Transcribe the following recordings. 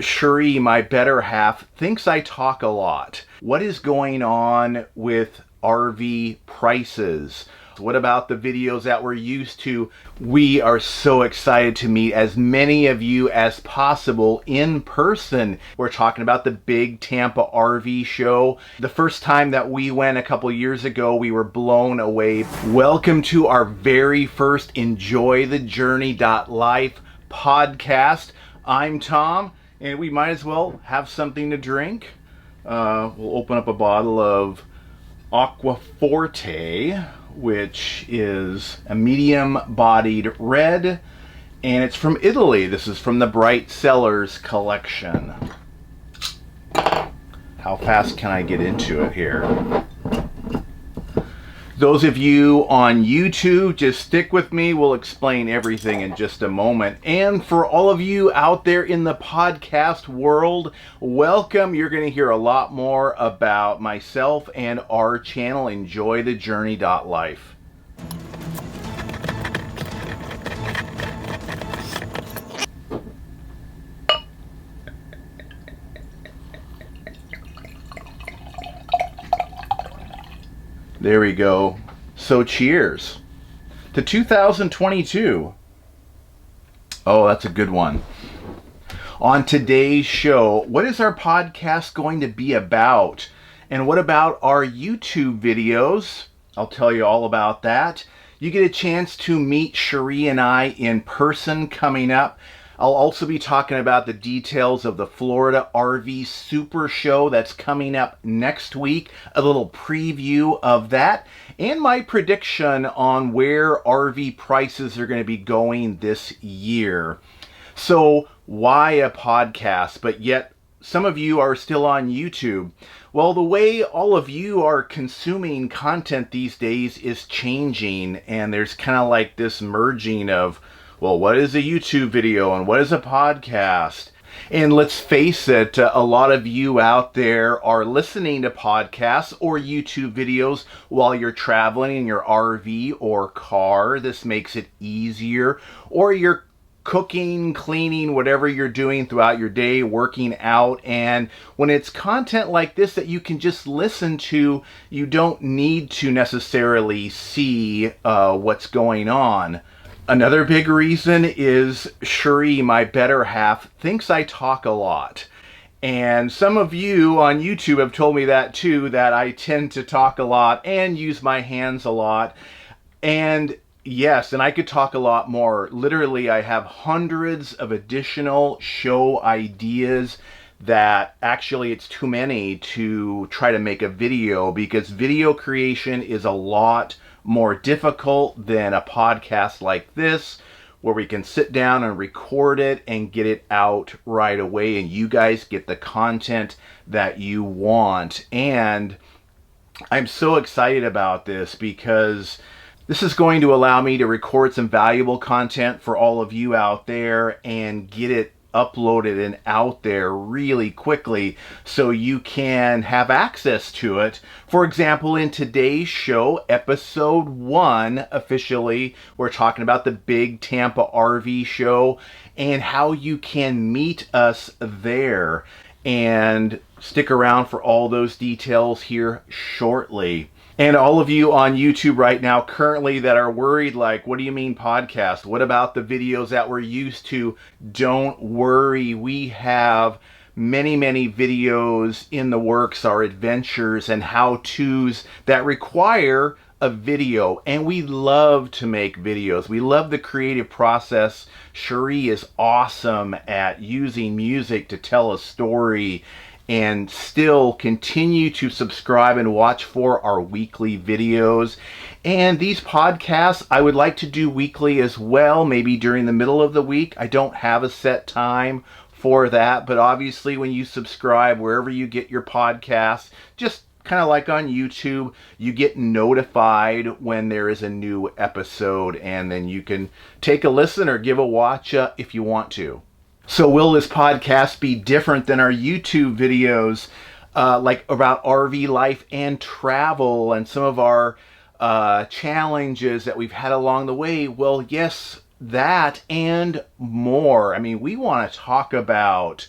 Cheri, my better half, thinks I talk a lot. What is going on with RV prices? What about the videos that we're used to? We are so excited to meet as many of you as possible in person. We're talking about the big Tampa RV show. The first time that we went a couple years ago, we were blown away. Welcome to our very first EnjoyTheJourney.Life podcast. I'm Tom, and we might as well have something to drink. We'll open up a bottle of Aqua Forte, which is a medium-bodied red, and it's from Italy. This is from the Bright Cellars collection. How fast can I get into it here? Those of you on YouTube, just stick with me. We'll explain everything in just a moment. And for all of you out there in the podcast world, welcome. You're going to hear a lot more about myself and our channel, EnjoyTheJourney.Life. There we go. So cheers to 2022. Oh, that's a good one. On today's show, what is our podcast going to be about? And what about our YouTube videos? I'll tell you all about that. You get a chance to meet Cheri and I in person coming up. I'll also be talking about the details of the Florida RV Super Show that's coming up next week, a little preview of that, and my prediction on where RV prices are going to be going this year. So why a podcast, but yet some of you are still on YouTube? Well, the way all of you are consuming content these days is changing, and there's kind of like this merging of, well, what is a YouTube video and what is a podcast? And let's face it, a lot of you out there are listening to podcasts or YouTube videos while you're traveling in your RV or car. This makes it easier. Or you're cooking, cleaning, whatever you're doing throughout your day, working out. And when it's content like this that you can just listen to, you don't need to necessarily see what's going on. Another big reason is Cheri, my better half, thinks I talk a lot. And some of you on YouTube have told me that too, that I tend to talk a lot and use my hands a lot. And yes, and I could talk a lot more. Literally, I have hundreds of additional show ideas that actually it's too many to try to make a video, because video creation is a lot more difficult than a podcast like this, where we can sit down and record it and get it out right away, and you guys get the content that you want. And I'm so excited about this because this is going to allow me to record some valuable content for all of you out there and get it uploaded and out there really quickly so you can have access to it. For example, in today's show, episode 1, officially, we're talking about the big Tampa RV show and how you can meet us there. And stick around for all those details here shortly. And all of you on YouTube right now currently that are worried, like, what do you mean podcast? What about the videos that we're used to? Don't worry, we have many videos in the works, our adventures and how-tos that require a video. And we love to make videos. We love the creative process. Cheri is awesome at using music to tell a story. And still continue to subscribe and watch for our weekly videos. And these podcasts, I would like to do weekly as well, maybe during the middle of the week. I don't have a set time for that, but obviously when you subscribe wherever you get your podcasts, just kind of like on YouTube, you get notified when there is a new episode, and then you can take a listen or give a watch if you want to. So will this podcast be different than our YouTube videos, like about RV life and travel and some of our challenges that we've had along the way? Well, yes, that and more. I mean, we want to talk about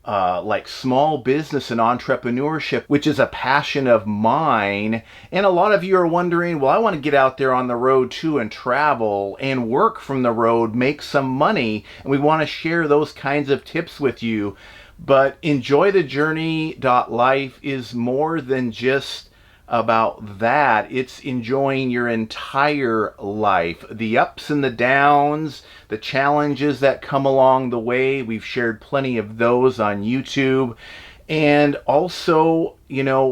like small business and entrepreneurship, which is a passion of mine. And a lot of you are wondering, well, I want to get out there on the road too and travel and work from the road, make some money. And we want to share those kinds of tips with you. But EnjoyTheJourney.Life is more than just about that. It's enjoying your entire life, the ups and the downs, the challenges that come along the way. We've shared plenty of those on YouTube. And also,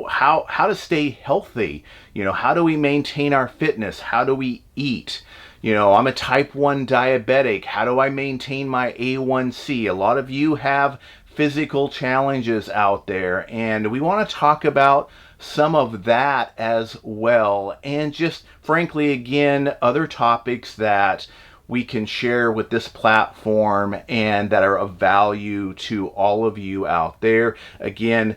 how to stay healthy. How do we maintain our fitness? How do we eat? I'm a type 1 diabetic. How do I maintain my A1C? A lot of you have physical challenges out there, and we want to talk about some of that as well, and just frankly, again, other topics that we can share with this platform and that are of value to all of you out there. Again,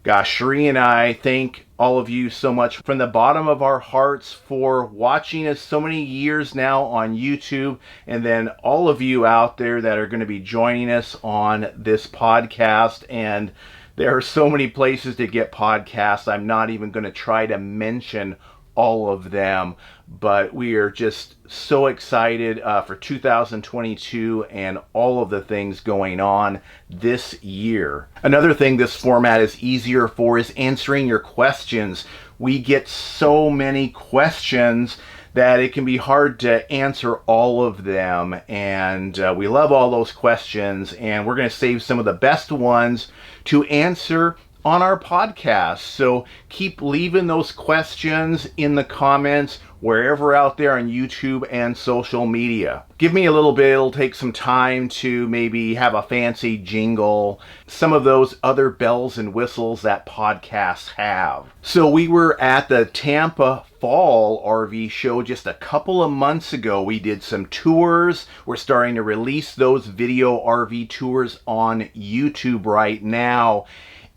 gosh, Cheri and I thank all of you so much from the bottom of our hearts for watching us so many years now on YouTube, and then all of you out there that are going to be joining us on this podcast. And there are so many places to get podcasts. I'm not even going to try to mention all of them, but we are just so excited for 2022 and all of the things going on this year. Another thing this format is easier for is answering your questions. We get so many questions that it can be hard to answer all of them, and we love all those questions, and we're going to save some of the best ones to answer on our podcast. So keep leaving those questions in the comments wherever out there on YouTube and social media. Give me a little bit, it'll take some time to maybe have a fancy jingle, some of those other bells and whistles that podcasts have. So we were at the Tampa Fall RV show just a couple of months ago. We did some tours. We're starting to release those video RV tours on YouTube right now.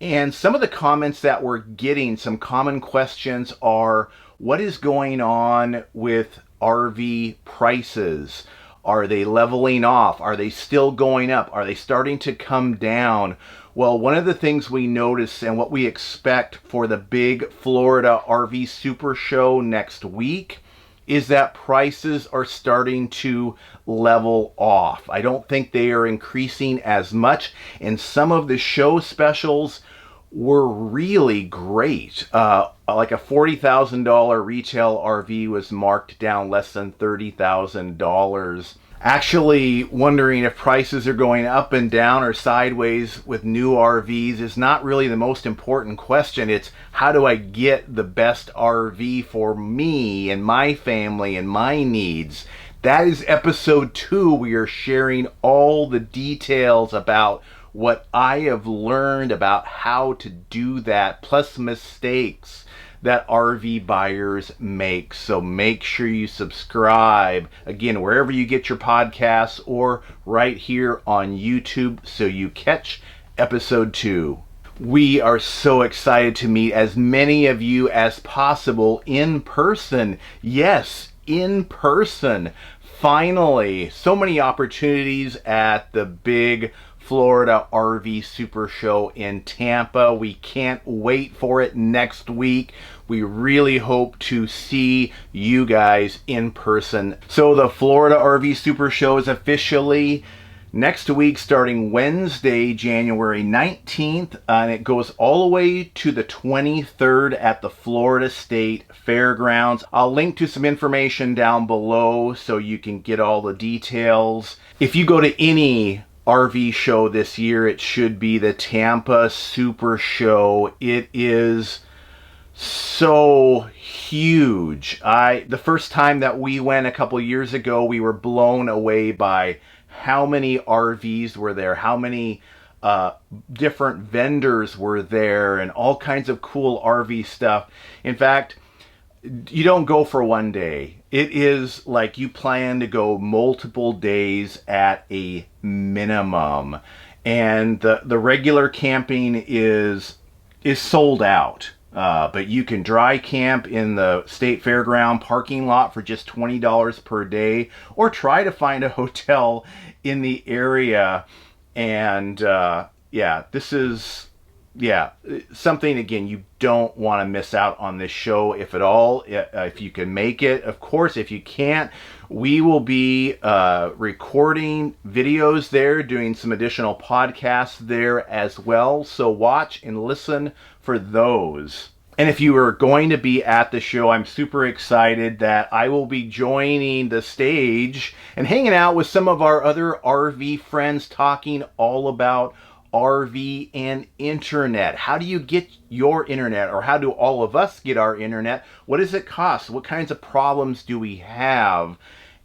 And some of the comments that we're getting, some common questions are, what is going on with RV prices? Are they leveling off? Are they still going up? Are they starting to come down? Well, one of the things we notice and what we expect for the big Florida RV Super Show next week is that prices are starting to level off. I don't think they are increasing as much, and some of the show specials were really great. Like a $40,000 retail RV was marked down less than $30,000. Actually, wondering if prices are going up and down or sideways with new RVs is not really the most important question. It's how do I get the best RV for me and my family and my needs? That is episode 2. We are sharing all the details about what I have learned about how to do that, plus mistakes that RV buyers make. So make sure you subscribe, again, wherever you get your podcasts or right here on YouTube so you catch episode 2. We are so excited to meet as many of you as possible in person. Yes, in person. Finally, so many opportunities at the big Florida RV Super Show in Tampa. We can't wait for it next week. We really hope to see you guys in person. So the Florida RV Super Show is officially next week, starting Wednesday, January 19th, and it goes all the way to the 23rd at the Florida State Fairgrounds. I'll link to some information down below so you can get all the details. If you go to any RV show this year, it should be the Tampa Super Show. It is so huge. The first time that we went a couple years ago, we were blown away by how many RVs were there, how many different vendors were there, and all kinds of cool RV stuff. In fact, you don't go for one day. It is like you plan to go multiple days at a minimum. And the regular camping is sold out. But you can dry camp in the State Fairground parking lot for just $20 per day, or try to find a hotel in the area and yeah, this is, yeah, something, again, you don't want to miss out on this show, if at all. If you can make it. Of course, if you can't, we will be recording videos there, doing some additional podcasts there as well. So watch and listen for those. And if you are going to be at the show, I'm super excited that I will be joining the stage and hanging out with some of our other RV friends, talking all about RV and internet. How do you get your internet, or how do all of us get our internet? What does it cost? What kinds of problems do we have?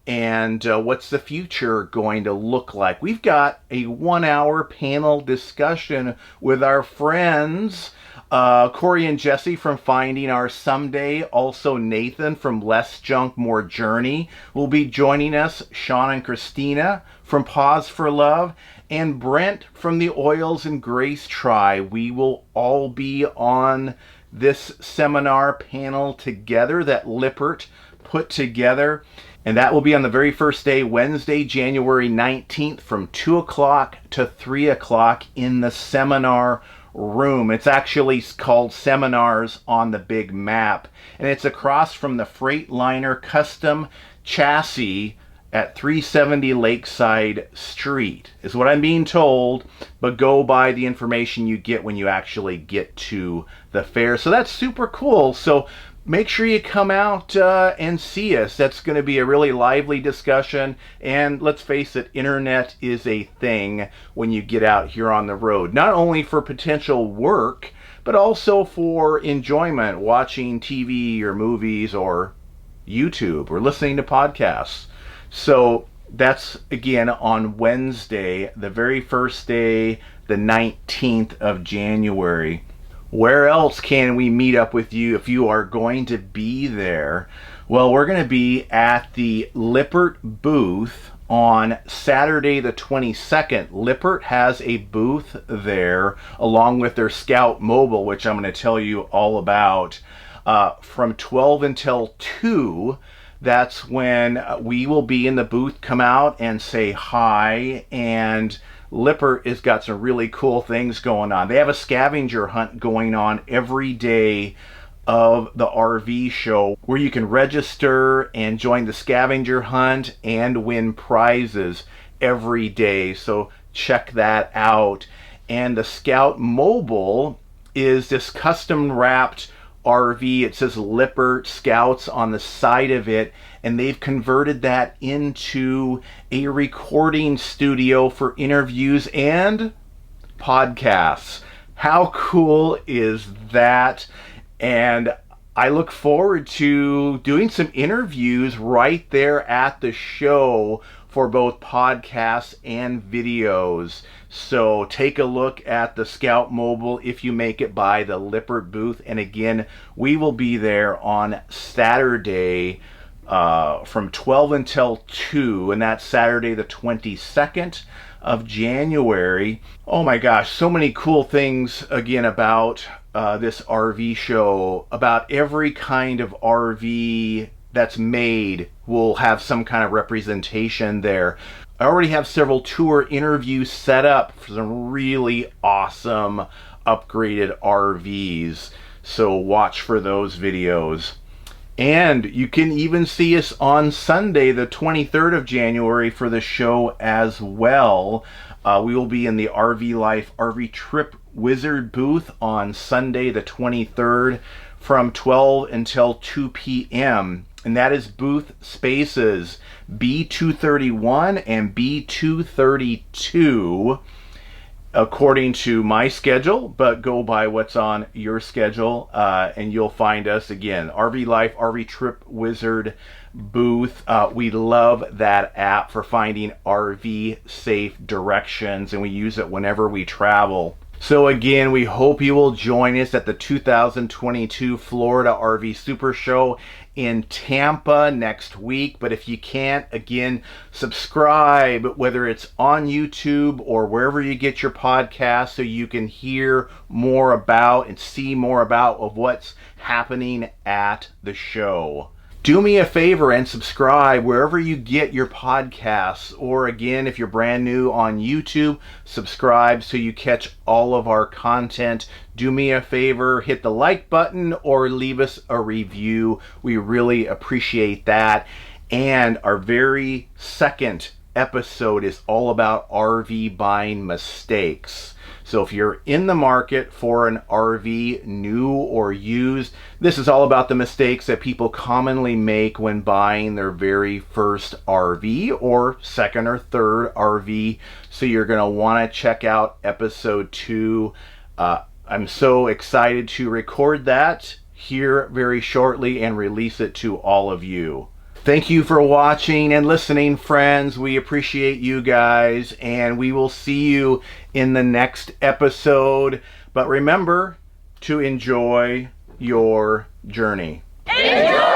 And what's the future going to look like? We've got a 1-hour panel discussion with our friends, Corey and Jesse from Finding Our Someday. Also Nathan from Less Junk, More Journey will be joining us. Sean and Christina from Pause for Love. And Brent from the Oils and Grace Tribe. We will all be on this seminar panel together that Lippert put together. And that will be on the very first day, Wednesday, January 19th, from 2 o'clock to 3 o'clock in the seminar room. It's actually called Seminars on the Big Map. And it's across from the Freightliner Custom Chassis at 370 Lakeside Street, is what I'm being told, but go by the information you get when you actually get to the fair. So that's super cool. So make sure you come out and see us. That's going to be a really lively discussion. And let's face it, internet is a thing when you get out here on the road, not only for potential work, but also for enjoyment, watching TV or movies or YouTube or listening to podcasts. So that's, again, on Wednesday, the very first day, the 19th of January. Where else can we meet up with you if you are going to be there? Well, we're going to be at the Lippert Booth on Saturday the 22nd. Lippert has a booth there along with their Scout Mobile, which I'm going to tell you all about, from 12 until 2. That's when we will be in the booth. Come out and say hi. And Lippert has got some really cool things going on. They have a scavenger hunt going on every day of the RV show, where you can register and join the scavenger hunt and win prizes every day. So check that out. And the Scout Mobile is this custom wrapped RV. It says Lippert Scouts on the side of it, and they've converted that into a recording studio for interviews and podcasts. How cool is that? And I look forward to doing some interviews right there at the show for both podcasts and videos. So take a look at the Scout Mobile if you make it by the Lippert booth. And again, we will be there on Saturday from 12 until 2, and that's Saturday the 22nd of January. Oh my gosh, so many cool things again about this RV show. About every kind of RV that's made will have some kind of representation there. I already have several tour interviews set up for some really awesome upgraded RVs, so watch for those videos. And you can even see us on Sunday the 23rd of January for the show as well. We will be in the RV Life RV Trip Wizard booth on Sunday the 23rd from 12 until 2 p.m. And that is booth spaces B231 and B232 according to my schedule, but go by what's on your schedule, and you'll find us again, RV Life RV Trip Wizard booth. We love that app for finding RV safe directions, and we use it whenever we travel. So again, we hope you will join us at the 2022 Florida RV Super Show in Tampa next week. But if you can't, again, subscribe, whether it's on YouTube or wherever you get your podcasts, so you can hear more about and see more about of what's happening at the show. Do me a favor and subscribe wherever you get your podcasts. Or again, if you're brand new on YouTube, subscribe so you catch all of our content. Do me a favor, hit the like button or leave us a review. We really appreciate that. And our very second episode is all about RV buying mistakes. So if you're in the market for an RV, new or used, this is all about the mistakes that people commonly make when buying their very first RV or second or third RV. So you're going to want to check out episode 2. I'm so excited to record that here very shortly and release it to all of you. Thank you for watching and listening, friends. We appreciate you guys, and we will see you in the next episode. But remember to enjoy your journey. Enjoy!